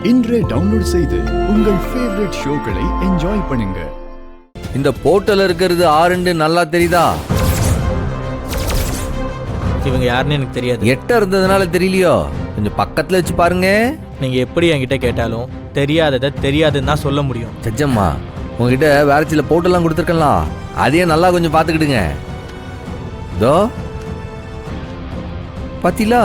இன்றே டவுன்லோட் செய்து உங்கள் ஃபேவரட் ஷோக்களை என்ஜாய் பண்ணுங்க. இந்த போர்ட்டல் இருக்கிறது ஆறுண்டு நல்லா தெரியுதா? இவங்க யாருன்னு எனக்கு தெரியாது. எட்ட இருந்ததுனால தெரியலையோ? கொஞ்சம் பக்கத்துல வச்சு பாருங்க. நீங்க எப்படி என்கிட்ட கேட்டாலும் தெரியாததை தெரியாதுன்னு தான் சொல்ல முடியும். சச்சம்மா, உங்ககிட்ட வேற சில போர்ட்டெல்லாம் கொடுத்துருக்கலாம், அதையே நல்லா கொஞ்சம் பார்த்துக்கிடுங்க. இதோ பாத்தீங்களா,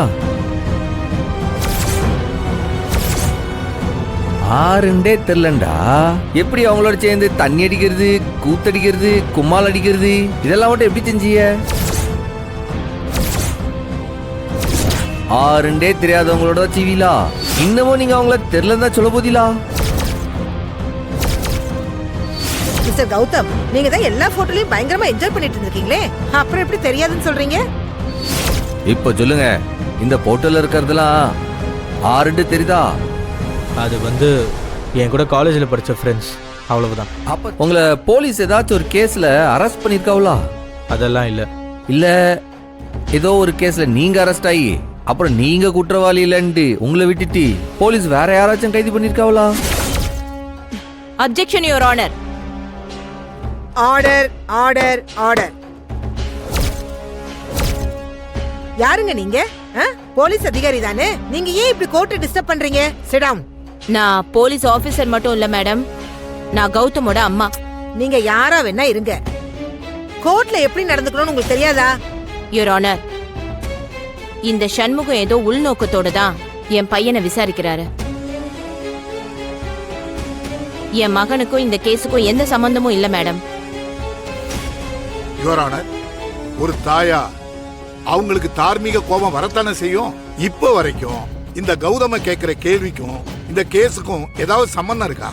ஆறுண்டே தெரியலண்டா. எப்படி அவங்களோட சேர்ந்து தண்ணி அடிக்கிறது, கூத்தடிக்கிறது, கும்மால் அடிக்கிறது இதெல்லாம் மட்டும் எப்படி செஞ்சீங்க? ஆறுண்டே தெரியாதவங்களோட சிவிலா இன்னமும் நீங்க அவங்கள தெரியலதான் சொல்ல போதீங்களா? மிஸ்டர் கௌதம், நீங்க தான் எல்லா போட்டோலயும் பயங்கரமா என்ஜாய் பண்ணிட்டு இருக்கீங்களே, அப்புறம் எப்படி தெரியாதுன்னு சொல்றீங்க? இப்ப சொல்லுங்க, இந்த போட்டோல இருக்கிறதுலாம் ஆறுண்டு தெரியுதா? அது என் கூட காலேஜில் படித்த ஃப்ரெண்ட்ஸ், அவ்வளவுதான். அப்ப உங்களை போலீஸ் ஏதாச்சும் ஒரு கேஸ்ல அரெஸ்ட் பண்ணிருக்காங்களா? அதெல்லாம் இல்லை. இல்ல ஏதோ ஒரு கேஸ்ல நீங்க அரெஸ்ட் ஆகி அப்புறம் நீங்க குற்றவாளி இல்லைன்னு உங்களை விட்டுட்டு போலீஸ் வேற யாராச்சும் கைது பண்ணிருக்காங்களா? Objection your honour. Order order order. யாருங்க நீங்க? போலீஸ் அதிகாரி தானே? நீங்க ஏன் இப்படி கோர்ட்டை டிஸ்டர்ப் பண்றீங்க? Sit down. நான் போலீஸ் ஆபீசர் மட்டும் இல்ல மேடம், நான் கௌதமோட அம்மா. நீங்க யாரா வேணா இருங்க, கோர்ட்ல எப்படி நடந்துக்கணும்னு உங்களுக்கு தெரியாதா? யுவர் ஆனர், இந்த சண்முகம் ஏதோ உள்நோக்கத்தோட தான் என் பையனை விசாரிக்கிறாரு. என் மகனுக்கும் இந்த கேஸுக்கும் எந்த சம்பந்தமும் இல்ல மேடம். யுவர் ஆனர், ஒரு தாயா அவங்களுக்கு தார்மீக கோபம் வரத்தானே செய்யும். இப்போ வரைக்கும் இந்த கௌதம கேட்கிற கேள்விக்கும் இந்த கேஸுக்கும் ஏதாவது சம்பந்தம் இருக்கா?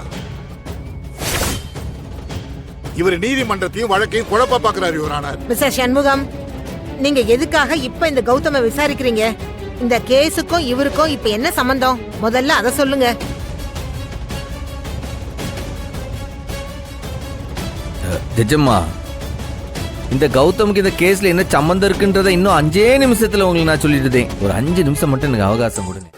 இவர் நீதிமன்றத்தையும் வழக்கையும் குழப்ப பாக்குறாரு யுவர் ஆனர். மிஸ்டர் சண்முகம், நீங்க எதுக்காக இப்ப இந்த கௌதம விசாரிக்கிறீங்க? இந்த கேஸுக்கும் இவருக்கும் இப்ப என்ன சம்பந்தம்? முதல்ல அதை சொல்லுங்க. ஜட்ஜம்மா, இந்த கௌதமுக்கு இந்த கேஸ்ல என்ன சம்பந்தம் இருக்குன்றத இன்னும் 5 நிமிஷத்துல உங்களுக்கு நான் சொல்லிட்டு. ஒரு 5 நிமிஷம் மட்டும் எனக்கு அவகாசம் கொடுங்க.